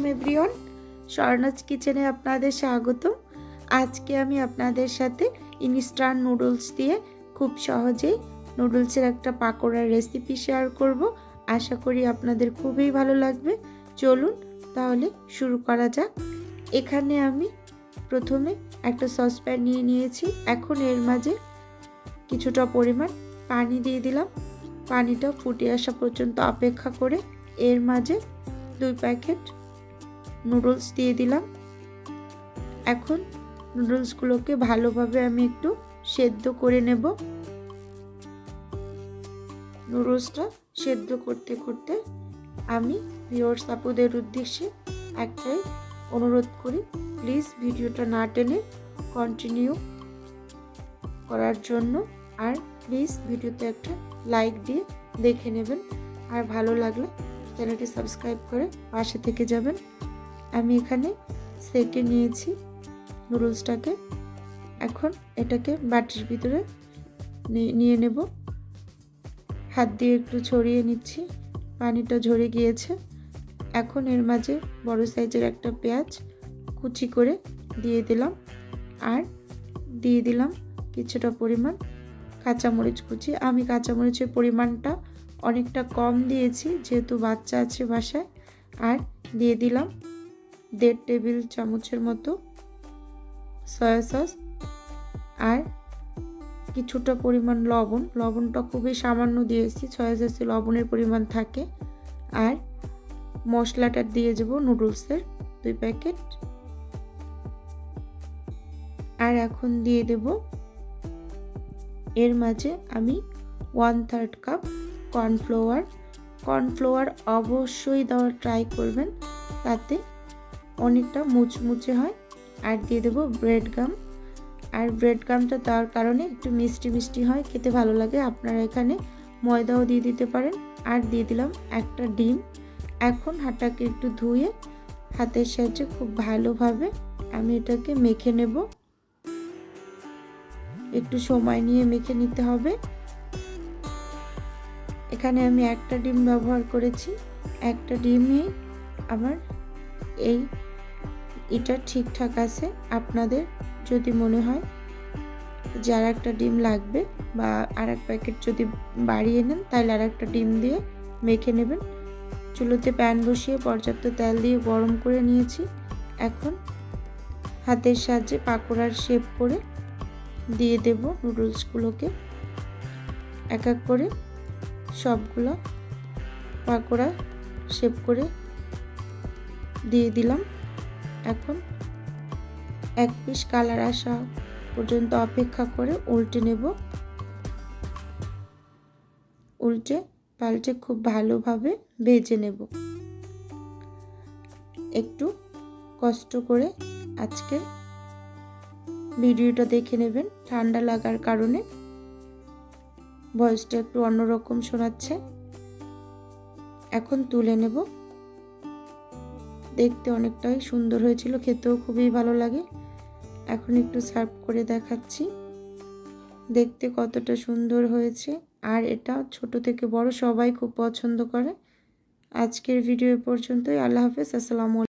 Everyone, स्वर्णाज किचेने आपनादेर स्वागतम। आज के आमी आपनादेर साथे इनस्टैंट नुडल्स दिए खूब सहजेई नुडल्सের একটা পাকোড়ার রেসিপি শেয়ার করব। आशा करी आपनादेर खूबই ভালো লাগবে। চলুন তাহলে শুরু করা যাক। এখানে আমি প্রথমে একটা সসপ্যান নিয়ে নিয়েছি। এখন এর মাঝে কিছুটা পরিমাণ পানি দিয়ে দিলাম। পানিটা ফুটে আসা পর্যন্ত অপেক্ষা করে এর মাঝে 2 প্যাকেট নুডলস দিয়ে দিলাম। এখন নুডলসগুলোকে ভালোভাবে আমি একটু সেদ্ধ করে নেব। নুডলসটা সেদ্ধ করতে করতে আমি ভিউয়ার্স আপুদের উদ্দেশ্যে একটাই অনুরোধ করি, প্লিজ ভিডিওটা না টেনে কন্টিনিউ করার জন্য, আর প্লিজ ভিডিওতে একটা লাইক দিয়ে দেখে নেবেন, আর ভালো লাগলে চ্যানেলটি সাবস্ক্রাইব করে পাশে থেকে যাবেন। আমি এখানে সেকে নিয়েছি নুডলসটাকে। এখন এটাকে বাটির ভিতরে নিয়ে নেব। হাত দিয়ে একটু ছড়িয়ে নিচ্ছি, পানিটা ঝরে গিয়েছে। এখন এর মাঝে বড় সাইজের একটা পেঁয়াজ কুচি করে দিয়ে দিলাম, আর দিয়ে দিলাম কিছুটা পরিমাণ কাঁচামরিচ কুচি। আমি কাঁচামরিচের পরিমাণটা অনেকটা কম দিয়েছি যেহেতু বাচ্চা আছে বাসায়। আর দিয়ে দিলাম 1.5 টেবিল চামচের মতো সয়া সস, আর কিছুটা পরিমাণ লবণ। লবণটা খুবই সামান্য দিয়েছি, সয়া সসে লবণের পরিমাণ থাকে। আর মশলাটা দিয়ে দেব নুডলসের 2 প্যাকেট। আর এখন দিয়ে দেব এর মাঝে আমি 1/3 কাপ কর্নফ্লাওয়ার। কর্নফ্লাওয়ার অবশ্যই দেওয়ার ট্রাই করবেন, তাতে অনেকটা মুচমুচে হয়। আর দিয়ে দেব ব্রেড গাম। আর ব্রেড গামটা দেওয়ার কারণে একটু মিষ্টি মিষ্টি হয়, খেতে ভালো লাগে। আপনারা এখানে ময়দাও দিয়ে দিতে পারেন। আর দিয়ে দিলাম একটা ডিম। এখন হাতটাকে একটু ধুয়ে হাতের সাহায্যে খুব ভালোভাবে আমি এটাকে মেখে নেব। একটু সময় নিয়ে মেখে নিতে হবে। এখানে আমি একটা ডিম ব্যবহার করেছি। একটা ডিমে আমার এটা ঠিকঠাক আছে। আপনাদের যদি মনে হয় যে আর একটা ডিম লাগবে বা আর এক প্যাকেট যদি বাড়িয়ে নেন, তাহলে আর একটা ডিম দিয়ে মেখে নেবেন। চুলোতে প্যান বসিয়ে পর্যাপ্ত তেল দিয়ে গরম করে নিয়েছি। এখন হাতের সাহায্যে পাকোড়ার শেপ করে দিয়ে দেব নুডলসগুলোকে। এক এক করে সবগুলো পাকোড়া শেপ করে দিয়ে দিলাম। এখন এক পিস কালার আসা পর্যন্ত অপেক্ষা করে উল্টে নেব। উল্টে পাল্টে খুব ভালোভাবে ভেজে নেব। একটু কষ্ট করে আজকে ভিডিওটা দেখে নেবেন, ঠান্ডা লাগার কারণে ভয়েসটা একটু অন্যরকম শোনাচ্ছে। এখন তুলে নেব। দেখতে অনেকটাই সুন্দর হয়েছিল, খেতেও খুবই ভালো লাগে। এখন একটু সার্ভ করে দেখাচ্ছি দেখতে কতটা সুন্দর হয়েছে। আর এটা ছোট থেকে বড় সবাই খুব পছন্দ করে। আজকের ভিডিও পর্যন্তই। আল্লাহ হাফেজ, আসসালামু আলাইকুম।